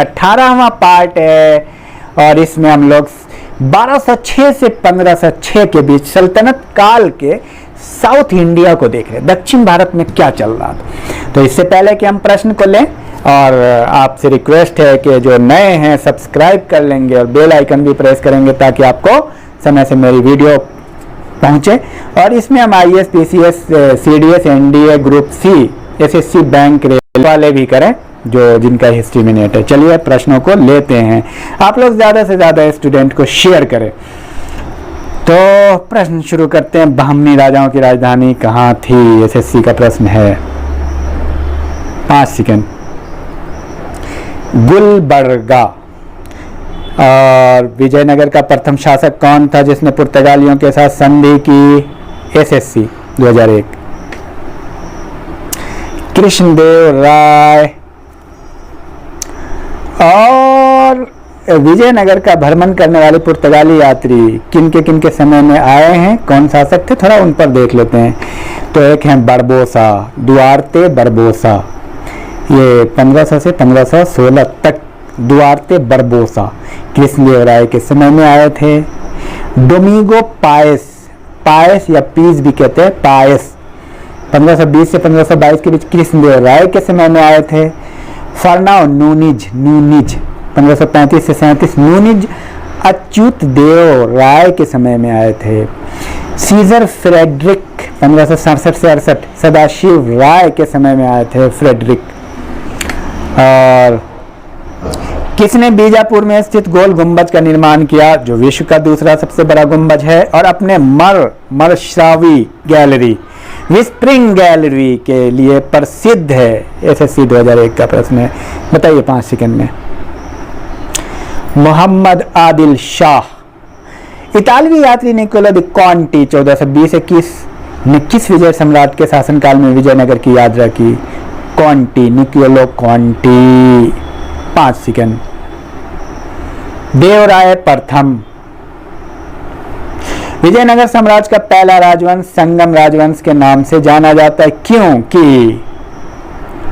18वां part है और इसमें हम लोग 1206 से 1506 के बीच सल्तनत काल के साउथ इंडिया को देख रहे हैं, दक्षिण भारत में क्या चल रहा था। तो इससे पहले कि हम प्रश्न को लें, और आपसे रिक्वेस्ट है कि जो नए हैं सब्सक्राइब कर लेंगे और बेल आइकन भी प्रेस करेंगे ताकि आपको समय से मेरी वीडियो पहुंचे। और इसमें हम IAS, PCS, CDS, NDA, group C, SSC, bank, rail वाले भी करें जो जिनका हिस्ट्री में नेट है। चलिए प्रश्नों को लेते हैं। आप लोग ज़्यादा से ज़्यादा स्टूडेंट को शेयर करें। तो प्रश्न शुरू करते हैं। बहमनी राजाओं की राजधानी कहाँ थी? SSC का प्रश्न है। 5 सेकंड। गुलबर्गा। और विजयनगर का प्रथम शासक कौन था जिसने पुर्तगालियों के साथ संधि की? SSC 2001। कृष्णदेव राय। और विजयनगर का भ्रमण करने वाले पुर्तगाली यात्री किनके समय में आए हैं? कौन शासक थे? थोड़ा उन पर देख लेते हैं। तो एक है बरबोसा, दुआर्ते बरबोसा, ये 1500 से 1516 तक दुआर्ते बरबोसा कृष्णदेव राय के समय में आए थे। डोमिंगो पायस, पायस या पीस भी कहते हैं, पायस 1520 से 1522 के बीच कृष्णदेव राय के समय में आए थे। फर्नाओ नूनिज, 1535 से 37 नूनिज अच्युत देव राय के समय में आए थे। सीजर फ्रेडरिक 1567 से 68 सदाशिव राय के समय में आए थे, फ्रेडरिक। और किसने बीजापुर में स्थित गोल गुंबज का निर्माण किया जो विश्व का दूसरा सबसे बड़ा गुंबज है और अपने मरश्रावी गैलरी, विस्प्रिंग गैलरी के लिए प्रसिद्ध है? SSC 2001 का प्रश्न है। बताइए 5 सेकंड में। मोहम्मद आदिल शाह। इतालवी यात्री निकोलो दी कॉन्टी 1420-21 ने किस विजय सम्राट के शासनकाल में विजयनगर की यात्रा की? कॉन्टी, निकोलो कॉन्टी। 5 सेकंड। देवराय प्रथम। विजयनगर साम्राज्य का पहला राजवंश संगम राजवंश के नाम से जाना जाता है, क्योंकि?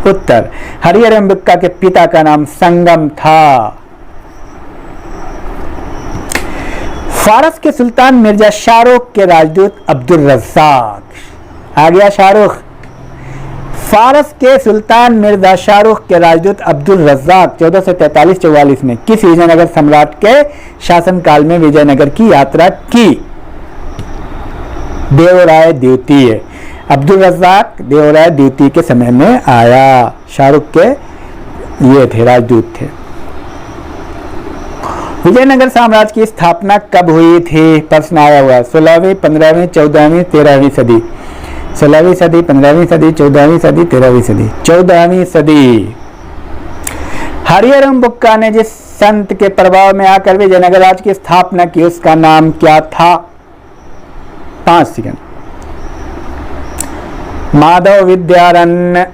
उत्तर, हरिहर एवं बुक्का के पिता का नाम संगम था। फारस के सुल्तान मिर्जा शाहरुख के राजदूत अब्दुल रज़्ज़ाक। आ गया शाहरुख। फारस के सुल्तान मिर्जा शाहरुख के राजदूत अब्दुल रज़्ज़ाक 1443-44 ने किस विजयनगर सम्राट के शासनकाल में विजयनगर की यात्रा की? देवराय द्वितीय। अब्दुल रज़्ज़ाक देवराय द्वितीय के समय में आया। शाहरुख के ये थे, राजदूत थे। विजयनगर साम्राज्य की स्थापना कब हुई थी? प्रश्न आया हुआ। 16वीं, 15वीं, 14वीं, 13वीं सदी। 16वीं सदी, 15वीं सदी, 14वीं सदी, 13वीं सदी। 14वीं सदी। हरिहर एवं बुक्का ने जिस संत के प्रभाव में आकर विजयनगर राज्य की स्थापना की उसका नाम क्या था? 5 सेकंड। माधव विद्यारण्य।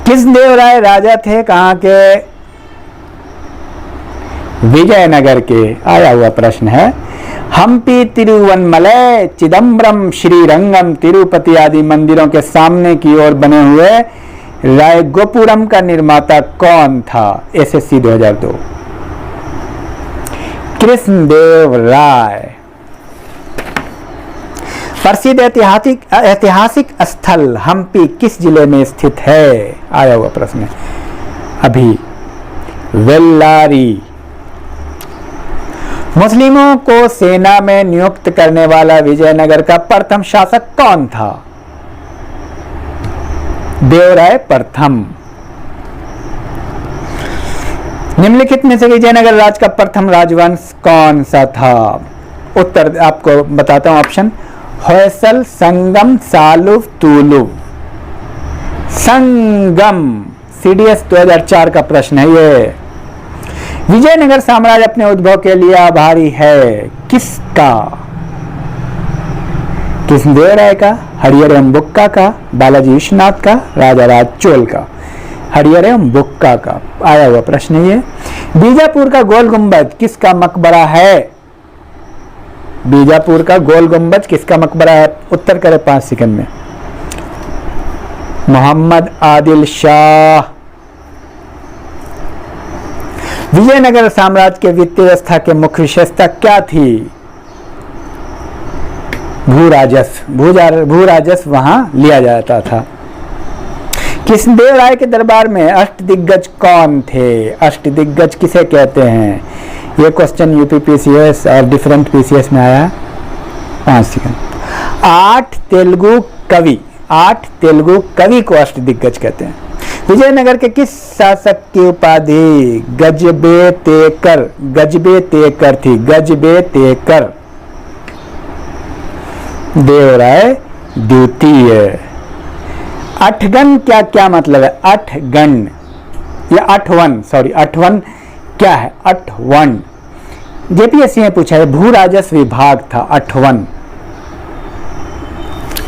कृष्णदेव राय राजा थे कहां के? विजयनगर के। आया हुआ प्रश्न है। हम्पी, तिरुवनमलई, चिदम्बरम, श्रीरंगम, तिरुपति आदि मंदिरों के सामने की ओर बने हुए रायगोपुरम का निर्माता कौन था? SSC 2002। कृष्णदेव राय। प्रसिद्ध ऐतिहासिक स्थल हम्पी किस जिले में स्थित है? आया हुआ प्रश्न है अभी। वेल्लारी। मुस्लिमों को सेना में नियुक्त करने वाला विजयनगर का प्रथम शासक कौन था? देवराय प्रथम। निम्नलिखित में से विजयनगर राज्य का प्रथम राजवंश कौन सा था? उत्तर आपको बताता हूं ऑप्शन। होयसल, संगम, सालुव, तुलुव। संगम। CDS 2004 का प्रश्न है ये। विजयनगर साम्राज्य अपने उद्भव के लिए आभारी है किसका? कृष्णदेव राय का, हरिहर एवं बुक्का का, बालाजी विश्वनाथ का, राजा राज चोल का। हरिहर एवं बुक्का का आया हुआ प्रश्न है ये। बीजापुर का गोल गुंबज किसका मकबरा है? बीजापुर का गोल गुंबज किसका मकबरा है? उत्तर करें 5 सेकंड में। मोहम्मद आदिल शाह। विजयनगर साम्राज्य के वित्तीय व्यवस्था के मुख्य विशेषता क्या थी? भू राजस्व वहां लिया जाता था। कृष्णदेवराय के दरबार में अष्टदिग्गज कौन थे? अष्टदिग्गज किसे कहते हैं? ये क्वेश्चन यूपी पीसीएस और डिफरेंट पीसीएस में आया। 5 सेकंड। 8 तेलुगु कवि को अष्टदिग्गज कहते हैं। विजयनगर के किस शासक की उपाधि गजबे तेकर थी? गजबे तेकर। देवराय द्वितीय। अठगन क्या मतलब है? अठगन या अठवन क्या है? अठवन जेपीएससी में पूछा है। भू राजस्व विभाग था अठवन।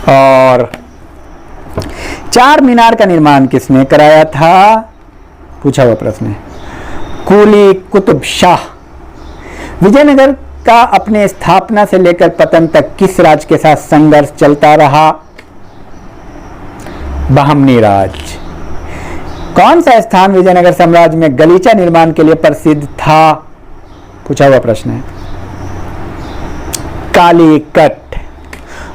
और चार मीनार का निर्माण किसने कराया था? पूछा हुआ प्रश्न है। कुली कुतुब शाह। विजयनगर का अपने स्थापना से लेकर पतन तक किस राज्य के साथ संघर्ष चलता रहा? बहमनी राज्य। कौन सा स्थान विजयनगर साम्राज्य में गलीचा निर्माण के लिए प्रसिद्ध था? पूछा हुआ प्रश्न है। कालीकट।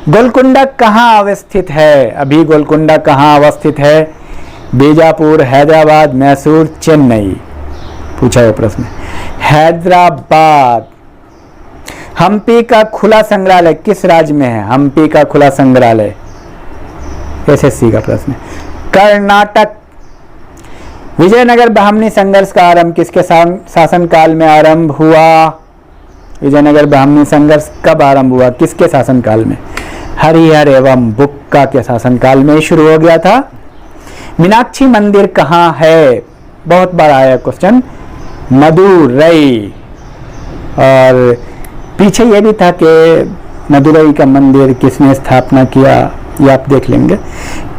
गोलकुंडा कहाँ अवस्थित है? अभी गोलकुंडा कहाँ अवस्थित है? बीजापुर, हैदराबाद, मैसूर, चेन्नई। पूछा हुआ प्रश्न। हैदराबाद। हम्पी का खुला संग्रहालय किस राज्य में है? हम्पी का खुला संग्रहालय एसएससी का प्रश्न। कर्नाटक। विजयनगर बहमनी संघर्ष का आरंभ किसके शासनकाल में आरंभ हुआ? विजयनगर बहमनी संघर्ष कब आरंभ हुआ? किसके शासनकाल में? हरिहर एवं बुक्का के शासनकाल में शुरू हो गया था। मीनाक्षी मंदिर कहाँ है? बहुत बार आया क्वेश्चन। मदुरई। और पीछे ये भी था कि मदुरई का मंदिर किसने स्थापना किया, ये आप देख लेंगे।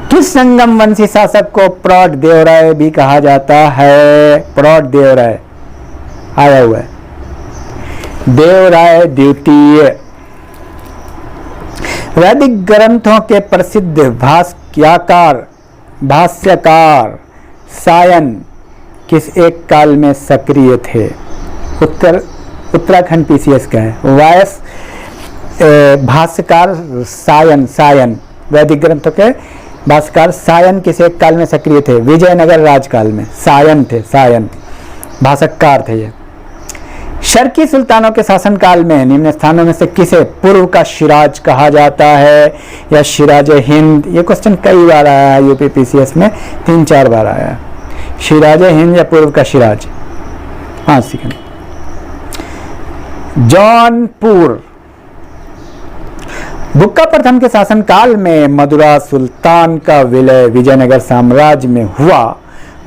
किस संगम वंशी शासक को प्रौढ़ देवराय भी कहा जाता है? प्रौढ़ देवराय आया हुआ है। देवराय द्वितीय। वैदिक ग्रंथों के प्रसिद्ध भाष्यकार सायन किस एक काल में सक्रिय थे? उत्तराखंड पीसीएस का है। वायस भाष्यकार सायन वैदिक ग्रंथों के भाष्यकार सायन किस एक काल में सक्रिय थे? विजयनगर राजकाल में सायन थे। सायन भाष्यकार थे ये। शर्की सुल्तानों के शासनकाल में निम्न स्थानों में से किसे पूर्व का शिराज कहा जाता है या शिराज हिंद? ये क्वेश्चन कई बार आया है यूपी पीसीएस में, 3-4 बार आया है। शिराज हिंद या पूर्व का शिराज? 5 सेकंड। जौनपुर। बुक्का प्रथम के शासनकाल में मदुरा सुल्तान का विलय विजयनगर साम्राज्य में हुआ।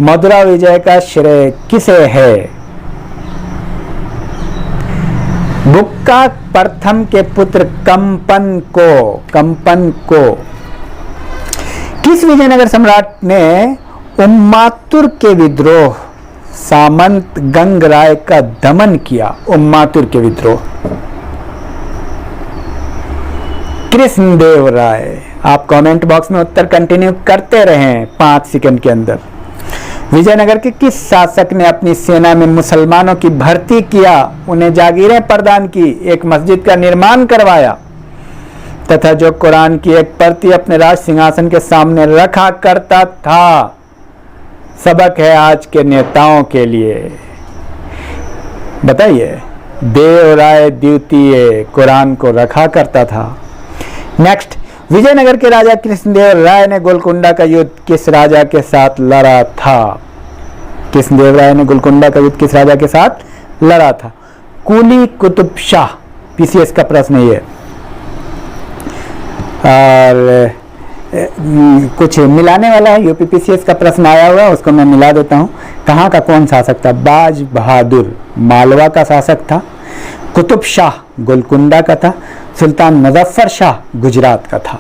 मदुरा विजय का श्रेय किसे है? बुक्का प्रथम के पुत्र कंपन को। किस विजयनगर सम्राट ने उम्मातुर के विद्रोह सामंत गंगराय का दमन किया? उम्मातुर के विद्रोह। कृष्णदेवराय। आप कमेंट बॉक्स में उत्तर कंटिन्यू करते रहें 5 सेकंड के अंदर। विजयनगर के किस शासक ने अपनी सेना में मुसलमानों की भर्ती किया, उन्हें जागीरें प्रदान की, एक मस्जिद का निर्माण करवाया तथा जो कुरान की एक प्रति अपने राज सिंहासन के सामने रखा करता था? सबक है आज के नेताओं के लिए। बताइए। देवराय द्वितीय कुरान को रखा करता था। नेक्स्ट। विजयनगर के राजा कृष्णदेव राय ने गोलकुंडा का युद्ध किस राजा के साथ लड़ा था? कृष्णदेव राय ने गोलकुंडा का युद्ध किस राजा के साथ लड़ा था? कुली कुतुब शाह। पीसीएस का प्रश्न ये। और कुछ मिलाने वाला है, यूपी पीसीएस का प्रश्न आया हुआ है, उसको मैं मिला देता हूँ। कहाँ का कौन शासक था? बाज बहादुर मालवा का शासक था। कुतुब शाह गोलकुंडा का था। सुल्तान मुजफ्फर शाह गुजरात का था।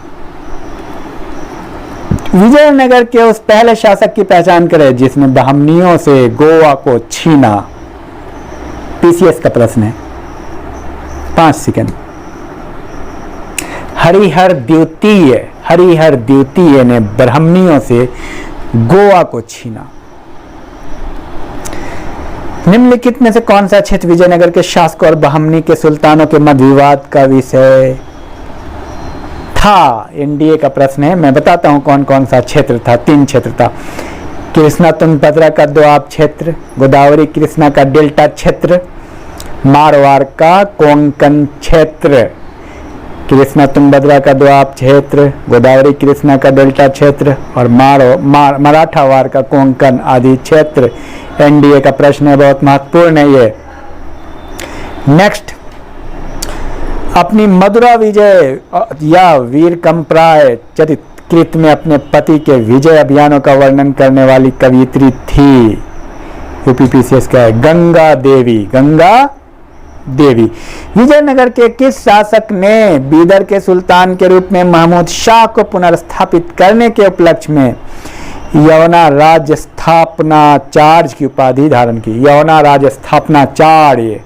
विजयनगर के उस पहले शासक की पहचान करें जिसने बहमनियों से गोवा को छीना। पीसीएस का प्रश्न है। 5 सेकंड। हरिहर द्वितीय ने ब्राह्मणियों से गोवा को छीना। निम्नलिखित में से कौन सा क्षेत्र विजयनगर के शासकों और बहमनी के सुल्तानों के मध्य विवाद का विषय था? एनडीए का प्रश्न है। मैं बताता हूं कौन कौन सा क्षेत्र था। 3 क्षेत्र था। कृष्णा तुंगभद्रा का दोआब क्षेत्र, गोदावरी कृष्णा का डेल्टा क्षेत्र, मारवाड़ का कोंकण क्षेत्र। कृष्णा तुंगभद्रा का दोआब क्षेत्र, गोदावरी कृष्णा का डेल्टा क्षेत्र और मराठावाड़ का कोंकण आदि क्षेत्र। एनडीए का प्रश्न है, बहुत महत्वपूर्ण है ये। नेक्स्ट, अपनी मधुरा विजय या वीर कंप्राय चरित में अपने पति के विजय अभियानों का वर्णन करने वाली कवयित्री थी। यूपीपीसीएस का है गंगा देवी। गंगा देवी। विजयनगर के किस शासक ने बीदर के सुल्तान के रूप में महमूद शाह को पुनर्स्थापित करने के उपलक्ष्य में यवना राज्य स्थापनाचार्य की उपाधि धारण की? यवना राज्य स्थापनाचार्य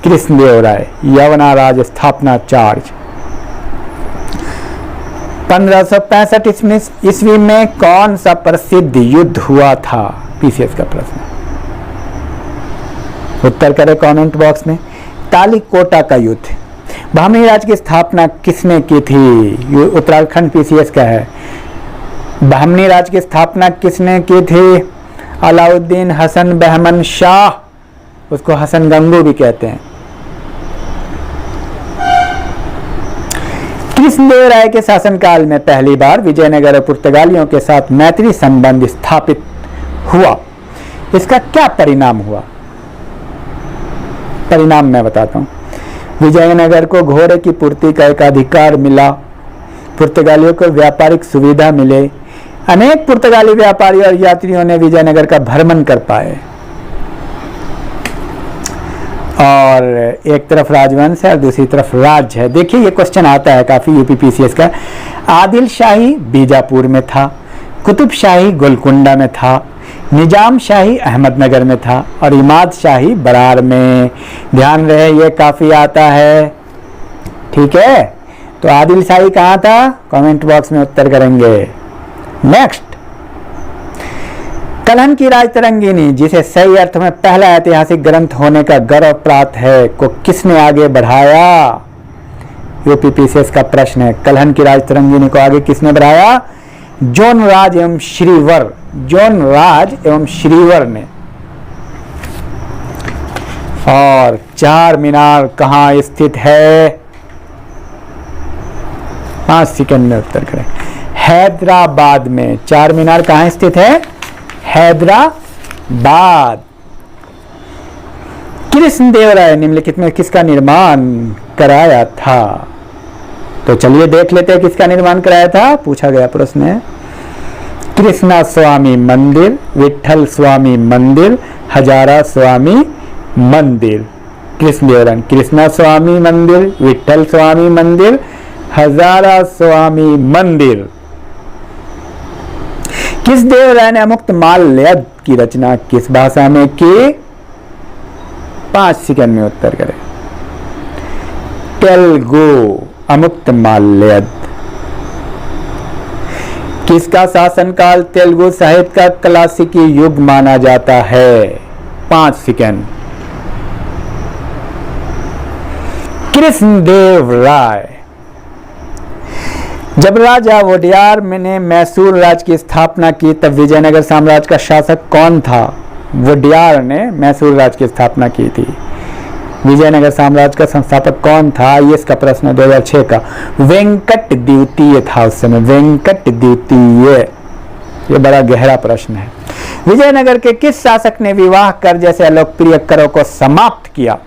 कृष्णदेव राय। यवना राज्य स्थापनाचार्य। 1565 ईस्वी में कौन सा प्रसिद्ध युद्ध हुआ था? पीसीएस का प्रश्न। उत्तर करें कमेंट बॉक्स में। तालीकोटा का युद्ध। बहमनी राज्य की स्थापना किसने की थी? उत्तराखंड पीसीएस का है। बहमनी राज्य की स्थापना किसने की थी? अलाउद्दीन हसन बहमन शाह, उसको हसन गंगू भी कहते हैं। कृष्णदेव राय के शासनकाल में पहली बार विजयनगर और पुर्तगालियों के साथ मैत्री संबंध स्थापित हुआ। इसका क्या परिणाम हुआ? परिणाम मैं बताता हूं। विजयनगर को घोड़े की पूर्ति का एक अधिकार मिला। पुर्तगालियों को व्यापारिक सुविधा मिले। अनेक पुर्तगाली व्यापारी और यात्रियों ने विजयनगर का भ्रमण कर पाए। और एक तरफ राजवंश है और दूसरी तरफ राज्य है। देखिए ये क्वेश्चन आता है काफी यूपीपीसीएस का। आदिल शाही बीजापुर में था, कुतुब शाही गोलकुंडा में था, निजाम शाही अहमदनगर में था और इमाद शाही बरार में। ध्यान रहे ये काफी आता है। ठीक है, तो आदिल शाही कहां था? कमेंट बॉक्स में उत्तर करेंगे। नेक्स्ट, कलहन की राजतरंगिनी, जिसे सही अर्थ में पहला ऐतिहासिक ग्रंथ होने का गर्व प्राप्त है, को किसने आगे बढ़ाया? यूपीपीसीएस का प्रश्न है। कलहन की राजतरंगिनी को आगे किसने बढ़ाया? जॉन राज एवं श्रीवर। जॉन राज एवं श्रीवर ने। और चार मीनार कहां स्थित है? 5 सेकंड में उत्तर करें। हैदराबाद में। चार मीनार कहां स्थित है? हैदराबाद। कृष्णदेव राय निम्नलिखित में किसका निर्माण कराया था? तो चलिए देख लेते हैं किसका निर्माण कराया था। पूछा गया प्रश्न है। कृष्णा स्वामी मंदिर, विठल स्वामी मंदिर, हजारा स्वामी मंदिर। कृष्णदेव राय। कृष्णा स्वामी मंदिर, विठल स्वामी मंदिर, हजारा स्वामी मंदिर। किस देव राय ने अमुक्त माल्यद की रचना किस भाषा में की? 5 सेकंड में उत्तर करें। तेलुगु। अमुक्त माल्यद। किसका शासनकाल तेलुगु साहित्य का क्लासिकी युग माना जाता है? 5 सेकंड। कृष्णदेव राय। जब राजा वोडियार ने मैसूर राज्य की स्थापना की तब विजयनगर साम्राज्य का शासक कौन था? वोडियार ने मैसूर राज्य की स्थापना की थी। विजयनगर साम्राज्य का संस्थापक कौन था? ये इसका प्रश्न 2006 का। वेंकट द्वितीय था उस समय। वेंकट द्वितीय। ये बड़ा गहरा प्रश्न है। विजयनगर के किस शासक ने विवाह कर जैसे अलोकप्रिय करों को समाप्त किया?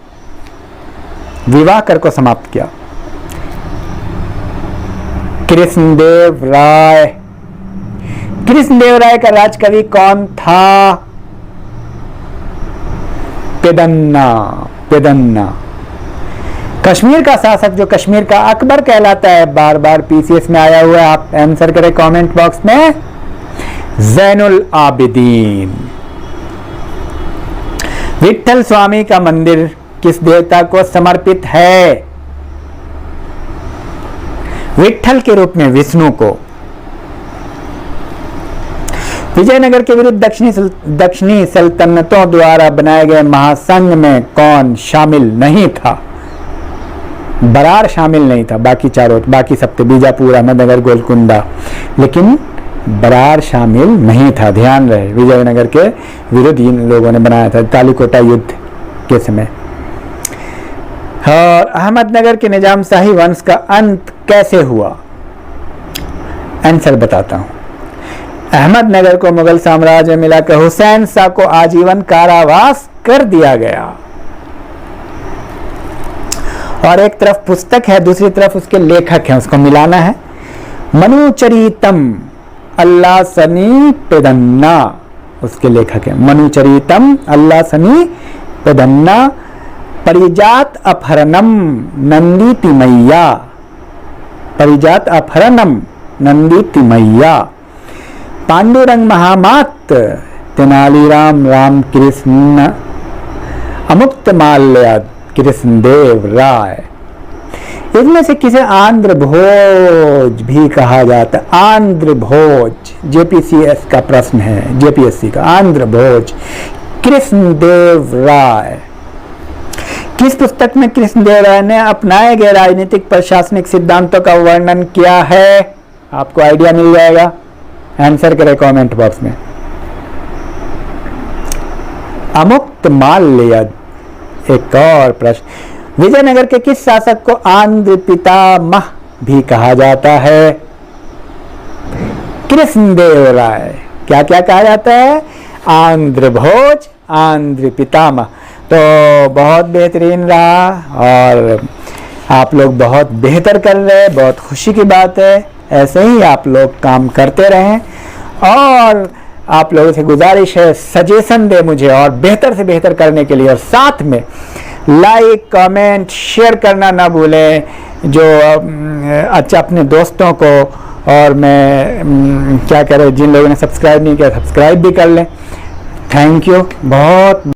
विवाह कर को समाप्त किया। कृष्णदेव राय। कृष्णदेव राय का राजकवि कौन था? पेदन्ना। पेदन्ना। कश्मीर का शासक जो कश्मीर का अकबर कहलाता है, बार बार पीसीएस में आया हुआ है, आप आंसर करें कमेंट बॉक्स में। जैनुल आबिदीन। विठल स्वामी का मंदिर किस देवता को समर्पित है? विठल के रूप में विष्णु को। विजयनगर के विरुद्ध दक्षिणी सल्तनतों द्वारा बनाए गए महासंघ में कौन शामिल नहीं था? बरार शामिल नहीं था, बाकी सब थे, बीजापुर, अहमदनगर, गोलकुंडा, लेकिन बरार शामिल नहीं था। ध्यान रहे, विजयनगर के विरुद्ध इन लोगों ने बनाया था तालीकोटा युद्ध के समय। और अहमदनगर के निजाम शाही वंश का अंत कैसे हुआ? आंसर बताता हूं। अहमदनगर को मुगल साम्राज्य में मिलाकर हुसैन शाह को आजीवन कारावास कर दिया गया। और एक तरफ पुस्तक है, दूसरी तरफ उसके लेखक हैं, उसको मिलाना है। मनुचरितम अल्लाह सनी पेदन्ना, उसके लेखक हैं मनुचरितम अल्लाह सनी पेदन्ना। परिजात अपहरणम नंदी तिमैया, परिजात अपहरणम नंदी तिमैया। पांडुरंग महामात तेनालीराम रामकृष्ण अमुक्त माल्य कृष्णदेव राय। इनमें से किसे आंध्र भोज भी कहा जाता है? आंध्र भोज, जेपीसीएस का प्रश्न है, जेपीएससी का। आंध्र भोज कृष्णदेव राय। किस पुस्तक में कृष्णदेव राय ने अपनाए गए राजनीतिक प्रशासनिक सिद्धांतों का वर्णन किया है? आपको आइडिया मिल जाएगा, आंसर करें कमेंट बॉक्स में। अमुक्त माल्य। एक और प्रश्न, विजयनगर के किस शासक को आंध्र पितामह भी कहा जाता है? कृष्णदेव राय। क्या क्या कहा जाता है? आंध्र भोज, आंध्र पितामह। तो बहुत बेहतरीन रहा और आप लोग बहुत बेहतर कर रहे हैं, बहुत खुशी की बात है। ऐसे ही आप लोग काम करते रहें और आप लोगों से गुजारिश है सजेशन दे मुझे और बेहतर से बेहतर करने के लिए, और साथ में लाइक कमेंट शेयर करना ना भूलें, जो अच्छा अपने दोस्तों को, और मैं क्या करें, जिन लोगों ने सब्सक्राइब नहीं किया सब्सक्राइब भी कर लें। थैंक यू बहुत।